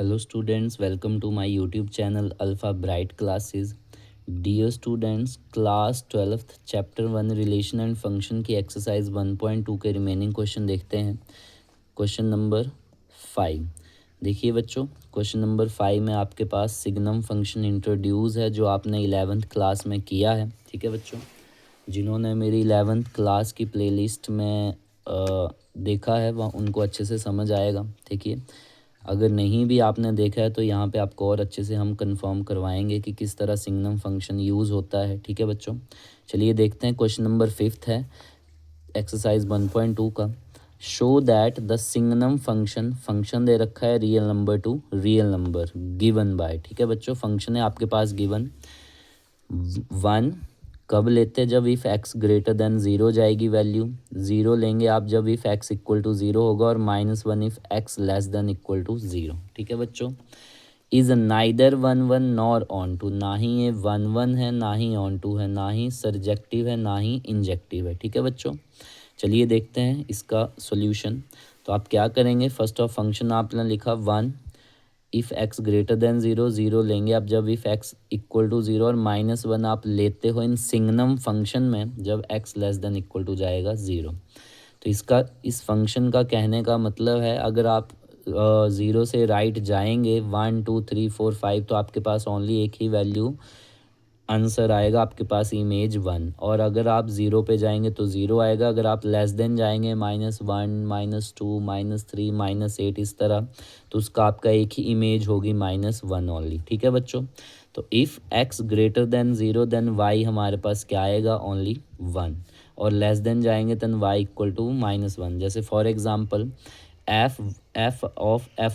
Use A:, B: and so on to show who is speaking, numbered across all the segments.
A: Hello students, welcome to my YouTube channel Alpha Bright Classes. Dear students, class 12th chapter 1 relation and function की exercise 1.2 के remaining question देखते हैं। Question number 5। देखिए बच्चों, question number 5 में आपके पास signum function introduce है जो आपने 11th क्लास में किया है। ठीक है बच्चों, जिन्होंने मेरी 11th क्लास की प्लेलिस्ट में देखा है वह उनको अच्छे से समझ आएगा। देखिए, अगर नहीं भी आपने देखा है तो यहाँ पे आपको और अच्छे से हम कंफर्म करवाएंगे कि किस तरह सिग्नम फंक्शन यूज़ होता है। ठीक है बच्चों, चलिए देखते हैं। क्वेश्चन नंबर 5 है एक्सरसाइज 1.2 का। Show that the signum function दे रखा है real number to real number given by. ठीक है बच्चों, फंक्शन है आपके पास गिवन 1। कब लेते हैं? जब if x greater than zero जाएगी वैल्यू। ज़ीरो लेंगे आप जब if x equal to zero होगा, और -1 if x less than equal to zero. ठीक है बच्चों, is neither 1 1 nor onto, ना ही ये 1 1 है ना ही ऑन टू है, ना ही सरजेक्टिव है ना ही इंजेक्टिव है। ठीक है बच्चों, चलिए देखते हैं इसका सोल्यूशन। तो आप क्या करेंगे, फर्स्ट ऑफ फंक्शन आपने लिखा 1। If x greater than zero, zero लेंगे आप जब if x equal to zero, और -1 आप लेते हो इन सिग्नम फंक्शन में जब x less than equal to जाएगा ज़ीरो। तो इसका इस फंक्शन का कहने का मतलब है, अगर आप ज़ीरो से राइट जाएंगे 1 2 3 4 5 तो आपके पास ओनली एक ही वैल्यू आंसर आएगा आपके पास, इमेज 1। और अगर आप ज़ीरो पे जाएंगे तो ज़ीरो आएगा। अगर आप लेस देन जाएंगे -1 -2 -3 -8 इस तरह, तो उसका आपका एक ही इमेज होगी -1 ओनली। ठीक है बच्चों, तो if x greater than zero then y हमारे पास क्या आएगा, ओनली 1। और लेस देन जाएंगे देन वाई इक्वल टू -1। जैसे for example f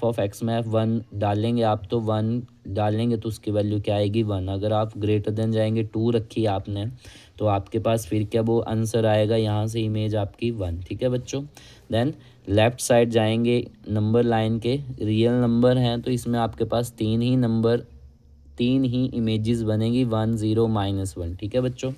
A: of x में F1 डालेंगे आप, तो 1 डालेंगे तो उसकी वैल्यू क्या आएगी, 1। अगर आप ग्रेटर देन जाएंगे 2 रखी आपने, तो आपके पास फिर क्या वो आंसर आएगा, यहाँ से इमेज आपकी 1। ठीक है बच्चों, देन लेफ़्ट साइड जाएंगे, नंबर लाइन के रियल नंबर हैं तो इसमें आपके पास तीन ही इमेजेस बनेगी, 1 0 -1। ठीक है बच्चों,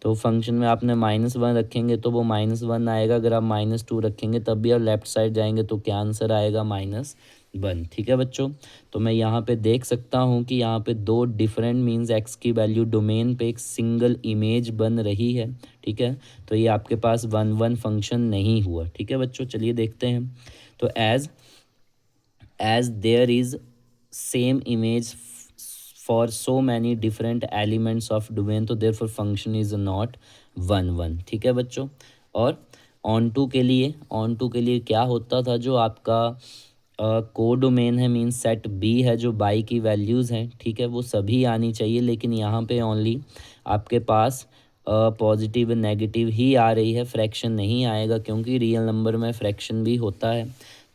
A: तो फंक्शन में आपने -1 रखेंगे तो वो -1 आएगा। अगर आप -2 रखेंगे तब भी, आप लेफ़्ट साइड जाएंगे तो क्या आंसर आएगा, -1। ठीक है बच्चों, तो मैं यहाँ पे देख सकता हूँ कि यहाँ पे दो डिफरेंट मीन्स एक्स की वैल्यू डोमेन पे एक सिंगल इमेज बन रही है। ठीक है, तो ये आपके पास 1 1 फंक्शन नहीं हुआ। ठीक है बच्चों, चलिए देखते हैं। तो as there is same image for so many different elements of domain, तो देयरफॉर फंक्शन इज नॉट 1 1। ठीक है बच्चों, और ऑन टू के लिए क्या होता था, जो आपका को डोमेन है मीन्स सेट बी है, जो बाई की वैल्यूज़ हैं, ठीक है, वो सभी आनी चाहिए। लेकिन यहाँ पे ओनली आपके पास पॉजिटिव नेगेटिव ही आ रही है, फ्रैक्शन नहीं आएगा, क्योंकि रियल नंबर में फ्रैक्शन भी होता है।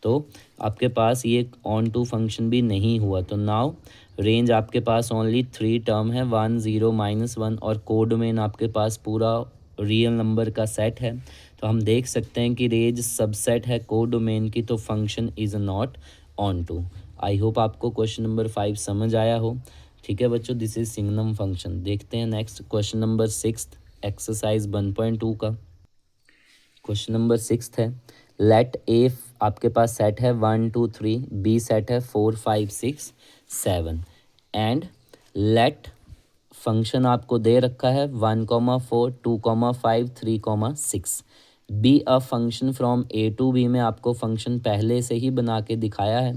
A: तो आपके पास ये ऑन टू फंक्शन भी नहीं हुआ। तो नाउ रेंज आपके पास ओनली 3 टर्म है, 1 0 -1, और कोडोमेन आपके पास पूरा रियल नंबर का सेट है। तो हम देख सकते हैं कि रेंज सबसेट है कोडोमेन की, तो function is not onto. I hope आपको क्वेश्चन नंबर 5 समझ आया हो। ठीक है बच्चों, दिस इज सिग्नम फंक्शन। देखते हैं नेक्स्ट क्वेश्चन नंबर 6 एक्सरसाइज 1.2 का। क्वेश्चन नंबर 6 है, लेट ए आपके पास सेट है 1 2 3, बी सेट है 4 5 6 7, एंड लेट फंक्शन आपको दे रखा है 1 4 2 5 3 6। Be a function from A to B में आपको फंक्शन पहले से ही बना के दिखाया है।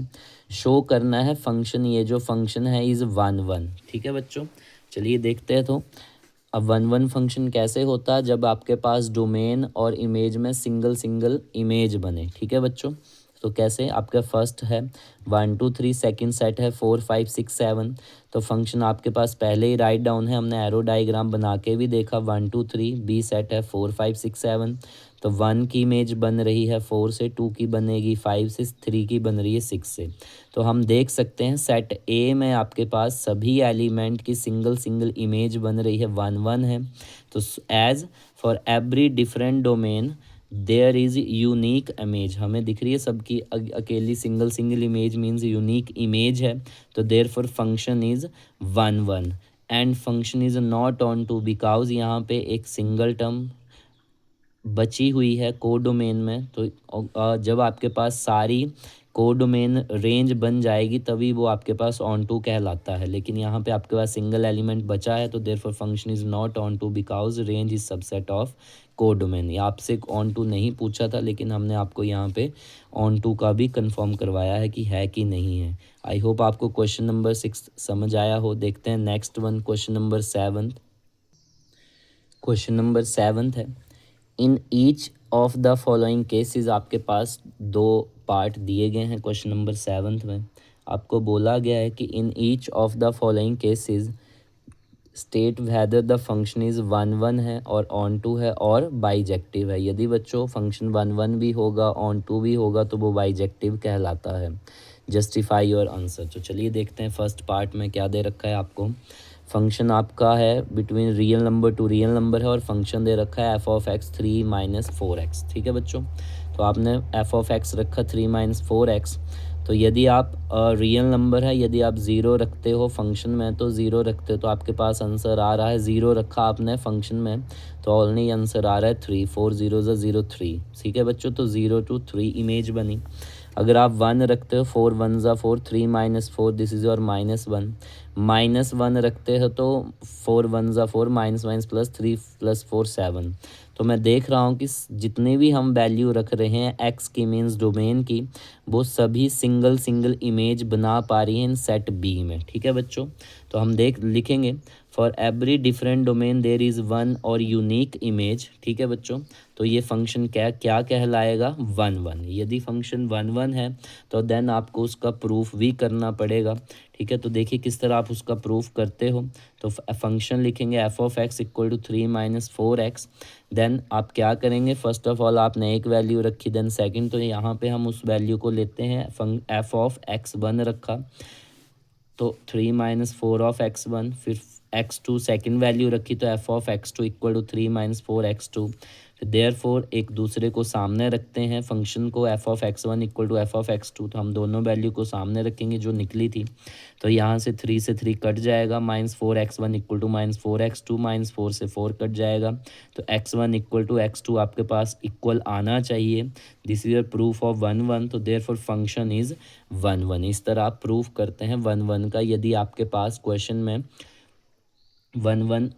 A: शो करना है फंक्शन, ये जो फंक्शन है इज़ 1 1। ठीक है बच्चों, चलिए देखते हैं। तो अब 1 1 फंक्शन कैसे होता है, जब आपके पास डोमेन और इमेज में सिंगल इमेज बने। ठीक है बच्चों, तो कैसे, आपका फर्स्ट है 1 2 3, सेकंड सेट है 4 5 6 7। तो फंक्शन आपके पास पहले ही राइट डाउन है, हमने एरो डायग्राम बना के भी देखा। 1 2 3, बी सेट है 4 5 6 7, तो 1 की इमेज बन रही है 4 से, 2 की बनेगी 5 से, 3 की बन रही है 6 से। तो हम देख सकते हैं सेट ए में आपके पास सभी एलिमेंट की सिंगल इमेज बन रही है, 1 1 है। तो as for every different domain there is unique image, हमें दिख रही है सबकी अकेली single image means unique image है। तो therefore function is 1 1, and function is not onto, because यहाँ पे एक सिंगल टर्म बची हुई है कोडोमेन में। तो जब आपके पास सारी कोडोमेन रेंज बन जाएगी तभी वो आपके पास ऑन टू कहलाता है, लेकिन यहाँ पे आपके पास सिंगल एलिमेंट बचा है तो therefore function is not onto because range is subset of codomain. ये आपसे ऑन टू नहीं पूछा था, लेकिन हमने आपको यहाँ पे ऑन टू का भी कंफर्म करवाया है कि नहीं है। आई होप आपको क्वेश्चन नंबर 6 समझ आया हो। देखते हैं next one, question number 7। Question number 7 है, in each of the following cases, आपके पास दो पार्ट दिए गए हैं क्वेश्चन नंबर 7 में। आपको बोला गया है कि in each of the following cases state whether the function is 1 1 है और ऑन टू है और बाइजेक्टिव है। यदि बच्चों फंक्शन 1 1 भी होगा, ऑन टू भी होगा, तो वो बाइजेक्टिव कहलाता है। Justify your answer. तो चलिए देखते हैं फर्स्ट पार्ट में क्या दे रखा है आपको। फंक्शन आपका है between real number to real number है और फंक्शन दे रखा है f(x) 3 - 4x। ठीक है बच्चों, तो आपने f(x) रखा 3 - 4x। तो यदि आप रियल नंबर है, यदि आप ज़ीरो रखते हो फंक्शन में तो ज़ीरो रखते हो तो आपके पास आंसर आ रहा है, ज़ीरो रखा आपने फंक्शन में तो ऑलरेडी आंसर आ रहा है 3, 4 0 0 3। ठीक है बच्चों, तो 0 to 3 इमेज बनी। अगर आप 1 रखते हो 4 1 4, 3 - 4 दिस इज़ योर -1। -1 रखते हो तो 4 1 4 माइनस प्लस 3 + 4 7। तो मैं देख रहा हूँ कि जितने भी हम वैल्यू रख रहे हैं एक्स की मीन्स डोमेन की, वो सभी सिंगल इमेज बना पा रही हैं इन सेट बी में। ठीक है बच्चों, तो हम लिखेंगे for every different domain there is one और यूनिक इमेज। ठीक है बच्चों, तो ये फंक्शन क्या कहलाएगा, 1 1। यदि फंक्शन 1 1 है तो देन आपको उसका प्रूफ भी करना पड़ेगा। ठीक है, तो देखिए किस तरह आप उसका प्रूफ करते हो। तो फंक्शन लिखेंगे f(x) = 3 - 4x। देन आप क्या करेंगे, फर्स्ट ऑफ ऑल आपने एक वैल्यू रखी, देन सेकंड, तो यहाँ पे हम उस वैल्यू को लेते हैं f(x1) रखा तो 3 - 4(x1), फिर x2 सेकंड वैल्यू रखी तो f(x2) = 3 - 4x2। फिर देयरफॉर एक दूसरे को सामने रखते हैं फंक्शन को, f(x1) = f(x2), तो हम दोनों वैल्यू को सामने रखेंगे जो निकली थी। तो यहाँ से 3 से 3 कट जाएगा, -4x1 = -4x2, -4 से 4 कट जाएगा, तो x1 = x2 आपके पास इक्वल आना चाहिए। This is a proof of 1 1, तो देयरफॉर फंक्शन इज़ 1 1। इस तरह आप प्रूफ करते हैं 1 1 का, यदि आपके पास क्वेश्चन में 1 1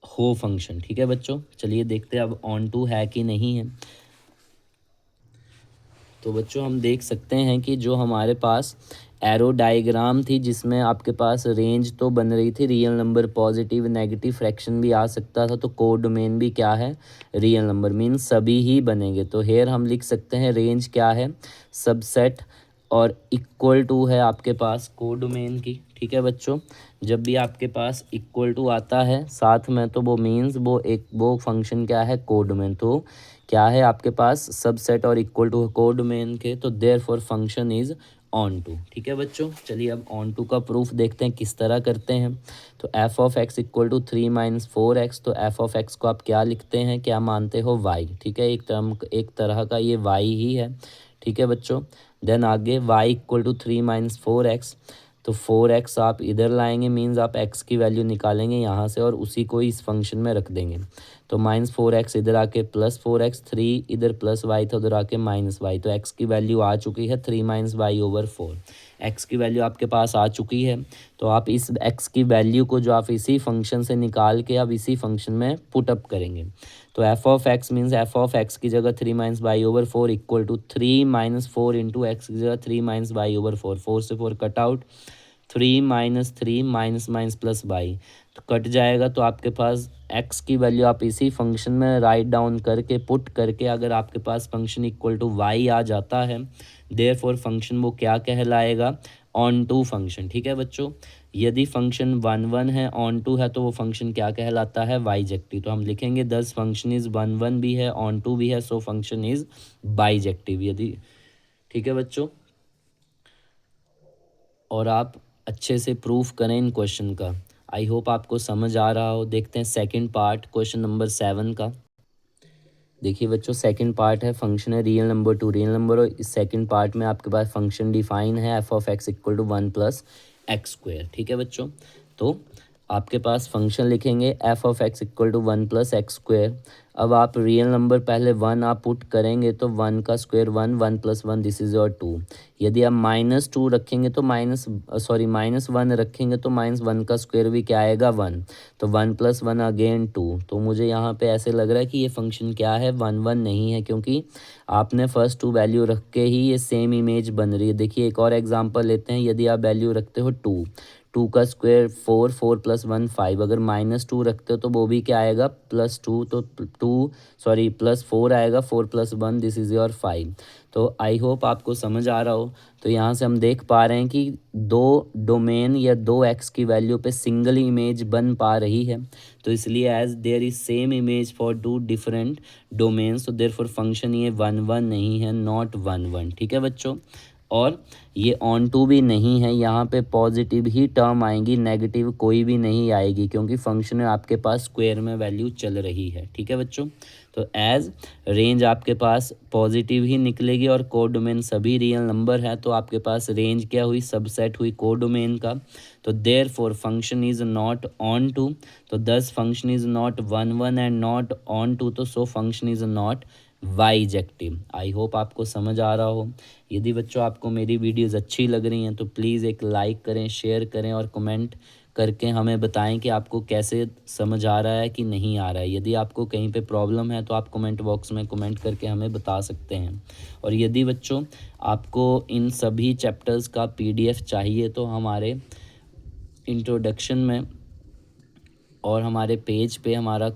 A: हो फंक्शन। ठीक है बच्चों, चलिए देखते हैं अब ऑन टू है कि नहीं है। तो बच्चों हम देख सकते हैं कि जो हमारे पास एरो डायग्राम थी जिसमें आपके पास रेंज तो बन रही थी, real number positive negative fraction भी आ सकता था, तो कोडोमेन भी क्या है, रियल नंबर मीन्स सभी ही बनेंगे। तो हेयर हम लिख सकते हैं रेंज क्या है, सबसेट और इक्वल टू है आपके पास कोडोमेन की। ठीक है बच्चों, जब भी आपके पास इक्वल टू आता है साथ में तो वो मीन्स वो फंक्शन क्या है, कोडोमेन। तो क्या है आपके पास सबसेट और इक्वल टू कोडोमेन के, तो therefore function is onto. ठीक है बच्चों, चलिए अब ऑन टू का प्रूफ देखते हैं किस तरह करते हैं। तो f(x) = 3 - 4x, तो f(x) को आप क्या लिखते हैं, क्या मानते हो, y। ठीक है, एक तरह का ये y ही है। ठीक है बच्चों, देन आगे y = 3 - 4x, तो 4x आप इधर लाएंगे मीन्स आप x की वैल्यू निकालेंगे यहाँ से और उसी को इस फंक्शन में रख देंगे। तो -4x इधर आके +4x, 3 इधर +y था उधर आके -y, तो x की वैल्यू आ चुकी है 3 - y/4। x की वैल्यू आपके पास आ चुकी है, तो आप इस x की वैल्यू को जो आप इसी फंक्शन से निकाल के अब इसी फंक्शन में पुटअप करेंगे। तो f(x) मीन्स f(x) की जगह 3 - y/4 = 3 - 4 × x की जगह 3 - y/4, 4 से 4 cut out, 3 - 3 minus plus y, तो कट जाएगा। तो आपके पास x की वैल्यू आप इसी फंक्शन में राइट डाउन करके पुट करके अगर आपके पास फंक्शन इक्वल टू y आ जाता है, देयरफॉर फंक्शन वो क्या कहलाएगा, ऑन टू फंक्शन। ठीक है बच्चों, यदि फंक्शन 1 1 है, ऑन टू है, तो वो फंक्शन क्या कहलाता है, बाइजेक्टिव। तो हम लिखेंगे 10 फंक्शन इज़ 1 1 भी है, ऑन टू भी है, सो फंक्शन इज़ बाइजेक्टिव। यदि ठीक है बच्चों, और आप अच्छे से प्रूफ करें इन क्वेश्चन का। आई होप आपको समझ आ रहा हो। देखते हैं सेकंड पार्ट क्वेश्चन नंबर 7 का। देखिए बच्चों, सेकंड पार्ट है फंक्शन है real number to real number, और इस सेकंड पार्ट में आपके पास फंक्शन डिफाइन है f(x) = 1 + x²। ठीक है बच्चों, तो आपके पास फंक्शन लिखेंगे f of x equal to 1 + x²। अब आप रियल नंबर पहले 1 आप पुट करेंगे तो 1 का स्क्वायर 1, 1 + 1 दिस इज योर 2। यदि आप -2 रखेंगे तो -1 रखेंगे तो -1 का स्क्वायर भी क्या आएगा 1, तो 1 + 1 अगेन 2। तो मुझे यहाँ पे ऐसे लग रहा है कि ये फंक्शन क्या है 1 1 नहीं है, क्योंकि आपने फर्स्ट 2 वैल्यू रख के ही ये सेम इमेज बन रही है। देखिए एक और एग्जांपल लेते हैं। यदि आप वैल्यू रखते हो 2 का स्क्वायर 4, 4 + 1 5, अगर -2 रखते हो तो वो भी क्या आएगा +2, तो +4 आएगा, 4 + 1 दिस इज़ योर 5। तो आई होप आपको समझ आ रहा हो। तो यहाँ से हम देख पा रहे हैं कि दो डोमेन या दो एक्स की वैल्यू पे सिंगल इमेज बन पा रही है, तो इसलिए as there is same image for 2 different domains, तो देयरफॉर फंक्शन ये 1 1 नहीं है, नॉट 1 1। ठीक है बच्चों, और ये ऑन टू भी नहीं है, यहाँ पे पॉजिटिव ही टर्म आएंगी, नेगेटिव कोई भी नहीं आएगी, क्योंकि फंक्शन में आपके पास स्क्वायर में वैल्यू चल रही है। ठीक है बच्चों, तो एज रेंज आपके पास पॉजिटिव ही निकलेगी और कोडोमेन सभी रियल नंबर है, तो आपके पास रेंज क्या हुई, सबसेट हुई कोडोमेन का। तो therefore function is not onto, तो this function is not 1 1 and not onto, तो so function is not bijective. I hope आपको समझ आ रहा हो। यदि बच्चों आपको मेरी वीडियोज़ अच्छी लग रही हैं तो प्लीज़ एक लाइक करें, शेयर करें और कमेंट करके हमें बताएं कि आपको कैसे समझ आ रहा है कि नहीं आ रहा है। यदि आपको कहीं पे प्रॉब्लम है तो आप कमेंट बॉक्स में कमेंट करके हमें बता सकते हैं। और यदि बच्चों आपको इन सभी चैप्टर्स का PDF चाहिए तो हमारे इंट्रोडक्शन में और हमारे पेज पे हमारा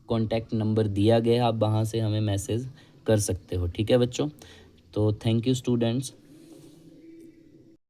A: कॉन्टैक्ट नंबर दिया गया है, आप वहाँ से हमें मैसेज कर सकते हो। ठीक है बच्चों, तो थैंक यू स्टूडेंट्स।